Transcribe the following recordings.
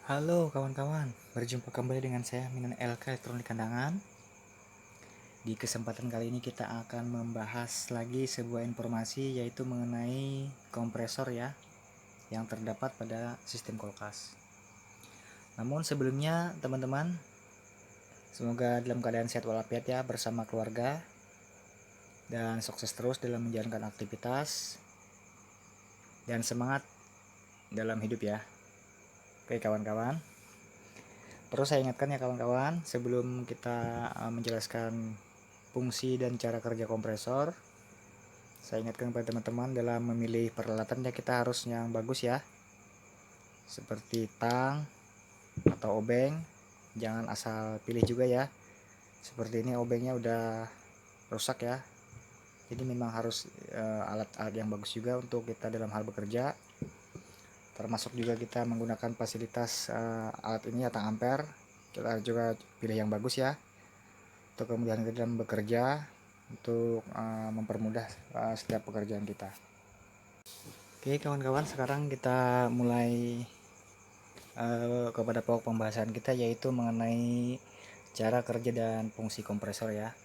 Halo kawan-kawan, berjumpa kembali dengan saya Minan LK Elektronik Kandangan. Di kesempatan kali ini kita akan membahas lagi sebuah informasi, yaitu mengenai kompresor ya, yang terdapat pada sistem kulkas. Namun sebelumnya teman-teman, semoga dalam keadaan sehat walafiat ya bersama keluarga, dan sukses terus dalam menjalankan aktivitas, dan semangat dalam hidup ya. Oke kawan-kawan, terus saya ingatkan ya kawan-kawan, sebelum kita menjelaskan fungsi dan cara kerja kompresor, saya ingatkan kepada teman-teman dalam memilih peralatannya kita harus yang bagus ya, seperti tang atau obeng. Jangan asal pilih juga ya. Seperti ini obengnya udah rusak ya, jadi memang harus alat-alat yang bagus juga untuk kita dalam hal bekerja. Termasuk juga kita menggunakan fasilitas alat ini ya, tang ampere. Kita juga pilih yang bagus ya, untuk kemudian kita dalam bekerja, untuk mempermudah setiap pekerjaan kita. Oke kawan-kawan, sekarang kita mulai kepada pokok pembahasan kita, yaitu mengenai cara kerja dan fungsi kompresor ya.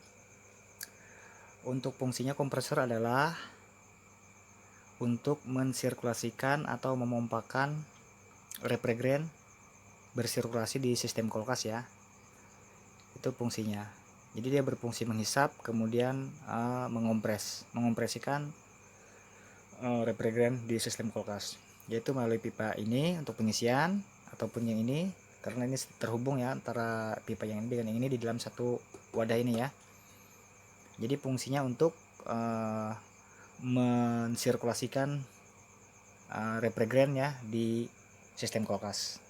Untuk fungsinya, kompresor adalah untuk mensirkulasikan atau memompakan refrigeran bersirkulasi di sistem kulkas ya. Itu fungsinya. Jadi dia berfungsi menghisap, kemudian mengompresikan refrigeran di sistem kulkas, yaitu melalui pipa ini untuk pengisian, ataupun yang ini karena ini terhubung ya antara pipa yang ini dengan yang ini di dalam satu wadah ini ya. Jadi fungsinya untuk mensirkulasikan refrigeran ya di sistem kulkas.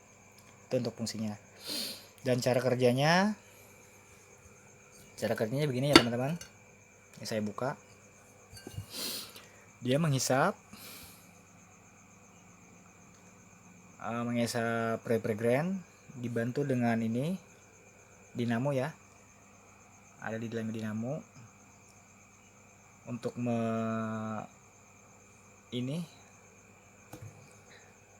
Itu untuk fungsinya. Dan cara kerjanya begini ya teman-teman. Ini saya buka. Dia menghisap refrigeran, dibantu dengan ini dinamo ya, ada di dalamnya dinamo untuk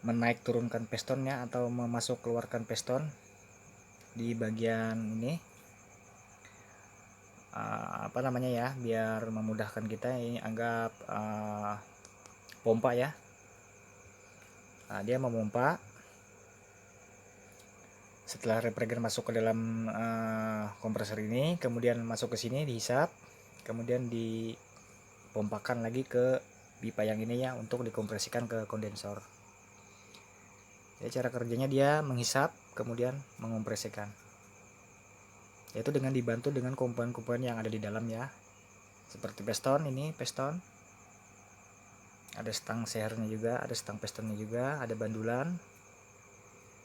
menaik turunkan pistonnya atau memasuk keluarkan piston di bagian ini, biar memudahkan kita. Ini anggap pompa ya. Nah, dia memompa. Setelah refrigeran masuk ke dalam kompresor ini, kemudian masuk ke sini dihisap, kemudian dipompakan lagi ke pipa yang ini ya, untuk dikompresikan ke kondensor. Jadi cara kerjanya dia menghisap kemudian mengompresikan, yaitu dengan dibantu dengan komponen-komponen yang ada di dalam ya, seperti piston. Ini piston, ada stang sehernya juga, ada stang pistonnya juga, ada bandulan,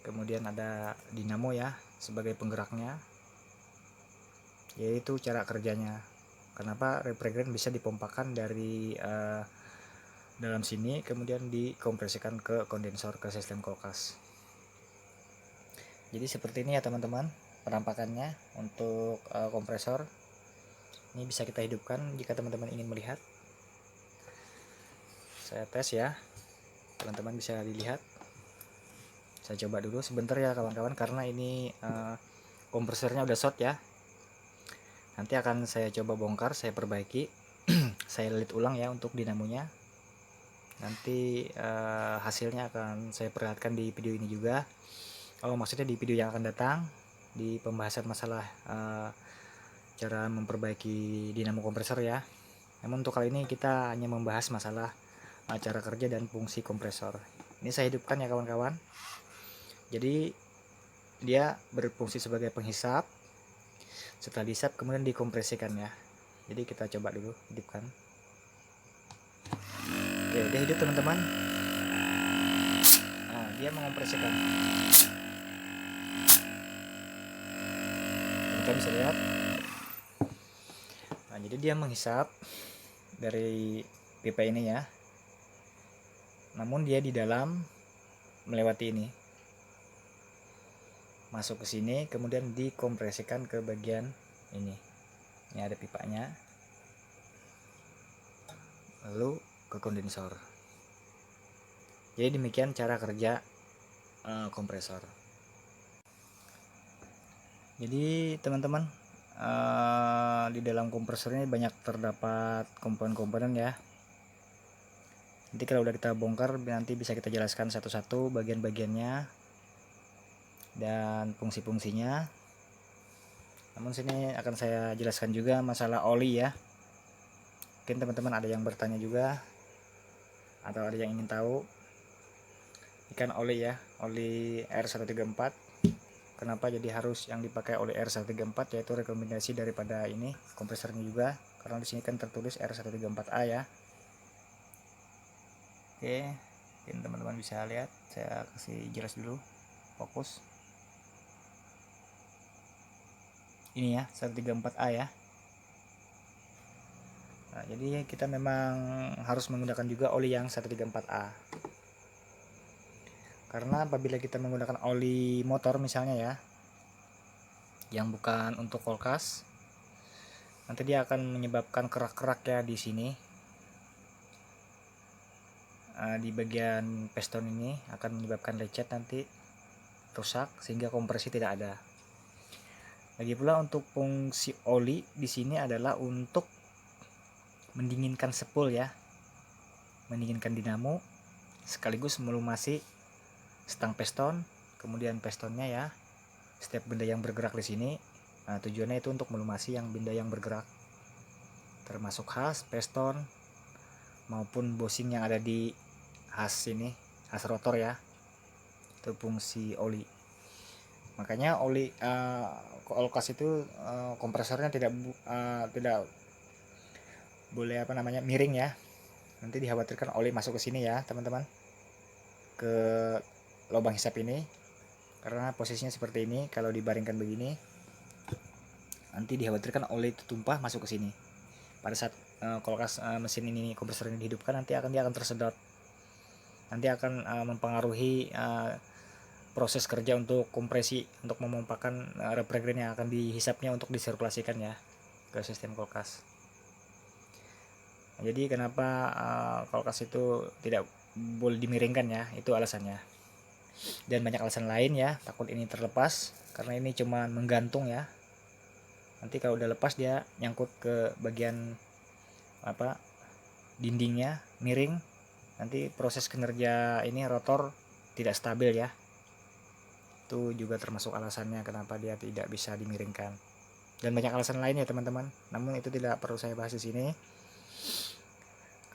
kemudian ada dinamo ya sebagai penggeraknya. Yaitu cara kerjanya, kenapa refrigeran bisa dipompakan dari dalam sini kemudian dikompresikan ke kondensor, ke sistem kulkas. Jadi seperti ini ya teman-teman penampakannya untuk kompresor. Ini bisa kita hidupkan jika teman-teman ingin melihat. Saya tes ya, teman-teman bisa dilihat. Saya coba dulu sebentar ya kawan-kawan, karena ini kompresornya udah short ya. Nanti akan saya coba bongkar, saya perbaiki. Saya lilit ulang ya untuk dinamonya. Nanti hasilnya akan saya perlihatkan di video ini juga. Maksudnya di video yang akan datang, di pembahasan masalah cara memperbaiki dinamo kompresor ya. Namun untuk kali ini kita hanya membahas masalah cara kerja dan fungsi kompresor. Ini saya hidupkan ya kawan-kawan. Jadi dia berfungsi sebagai penghisap. Setelah dihisap kemudian dikompresikan ya. Jadi kita coba dulu hidupkan. Oke, dia hidup teman-teman. Nah, dia mengompresikan. Kita bisa lihat. Nah, jadi dia menghisap dari pipa ini ya. Namun dia di dalam melewati ini, masuk ke sini, kemudian dikompresikan ke bagian ini. Ini ada pipanya, lalu ke kondensor. Jadi demikian cara kerja kompresor. Jadi teman-teman, di dalam kompresor ini banyak terdapat komponen-komponen ya. Nanti kalau udah kita bongkar, nanti bisa kita jelaskan satu-satu bagian-bagiannya dan fungsi-fungsinya. Namun sini akan saya jelaskan juga masalah oli ya. Mungkin teman-teman ada yang bertanya juga atau ada yang ingin tahu. Ikan oli ya, oli R134. Kenapa jadi harus yang dipakai oli R134, yaitu rekomendasi daripada ini kompresornya juga, karena di sini kan tertulis R134A ya. Oke, mungkin teman-teman bisa lihat, saya kasih jelas dulu, fokus. Ini ya 134A ya. Nah, jadi kita memang harus menggunakan juga oli yang 134A. Karena apabila kita menggunakan oli motor misalnya ya, yang bukan untuk kulkas, nanti dia akan menyebabkan kerak-kerak ya di sini. Di bagian piston ini akan menyebabkan lecet, nanti rusak sehingga kompresi tidak ada. Lagi pula untuk fungsi oli di sini adalah untuk mendinginkan spool ya, mendinginkan dinamo, sekaligus melumasi stang piston, kemudian pistonnya ya. Setiap benda yang bergerak di sini, tujuannya itu untuk melumasi yang benda yang bergerak, termasuk has, piston maupun bushing yang ada di has ini, has rotor ya. Itu fungsi oli. Makanya oli kulkas itu kompresornya tidak boleh miring ya. Nanti dikhawatirkan oli masuk ke sini ya teman-teman, ke lubang hisap ini, karena posisinya seperti ini. Kalau dibaringkan begini, nanti dikhawatirkan oli itu tumpah masuk ke sini. Pada saat kulkas mesin ini, kompresor ini dihidupkan, nanti dia akan tersedot, nanti akan mempengaruhi proses kerja untuk kompresi, untuk memompakan refrigerant yang akan dihisapnya untuk disirkulasikan ya ke sistem kulkas. Nah, jadi kenapa kulkas itu tidak boleh dimiringkan ya, itu alasannya. Dan banyak alasan lain ya, takut ini terlepas, karena ini cuma menggantung ya. Nanti kalau udah lepas dia nyangkut ke bagian dindingnya, miring, nanti proses kinerja ini rotor tidak stabil ya. Itu juga termasuk alasannya kenapa dia tidak bisa dimiringkan. Dan banyak alasan lain ya teman-teman, namun itu tidak perlu saya bahas di sini,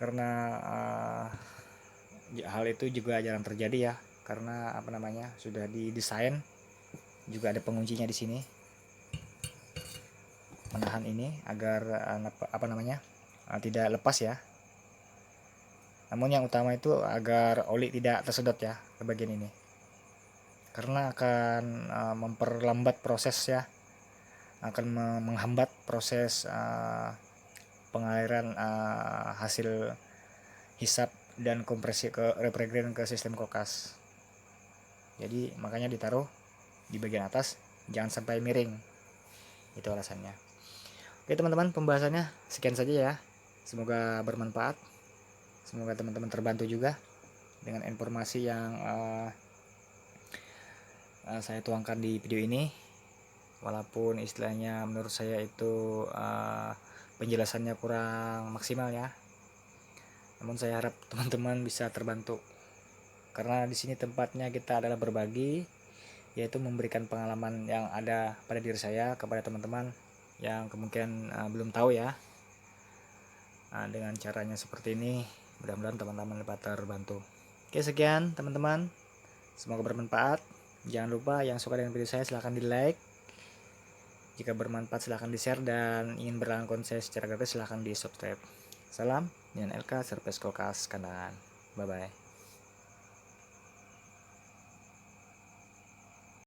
karena hal itu juga jarang terjadi ya, karena sudah didesain, juga ada penguncinya di sini, menahan ini agar tidak lepas ya. Namun yang utama itu agar oli tidak tersedot ya ke bagian ini, karena akan memperlambat proses ya, akan menghambat proses pengaliran hasil hisap dan kompresi ke refrigerant ke sistem kulkas. Jadi makanya ditaruh di bagian atas, jangan sampai miring, itu alasannya. Oke teman-teman, pembahasannya sekian saja ya, semoga bermanfaat, semoga teman-teman terbantu juga dengan informasi yang saya tuangkan di video ini. Walaupun istilahnya menurut saya itu penjelasannya kurang maksimal ya, namun saya harap teman-teman bisa terbantu, karena di sini tempatnya kita adalah berbagi, yaitu memberikan pengalaman yang ada pada diri saya kepada teman-teman yang kemungkinan belum tahu ya. Dengan caranya seperti ini, mudah-mudahan teman-teman dapat terbantu. Oke, sekian teman-teman, semoga bermanfaat. Jangan lupa yang suka dengan video saya silahkan di like, jika bermanfaat silahkan di share, dan ingin berlangganan saya secara gratis silahkan di subscribe. Salam dengan LK Service Kulkas Kandangan. Bye bye.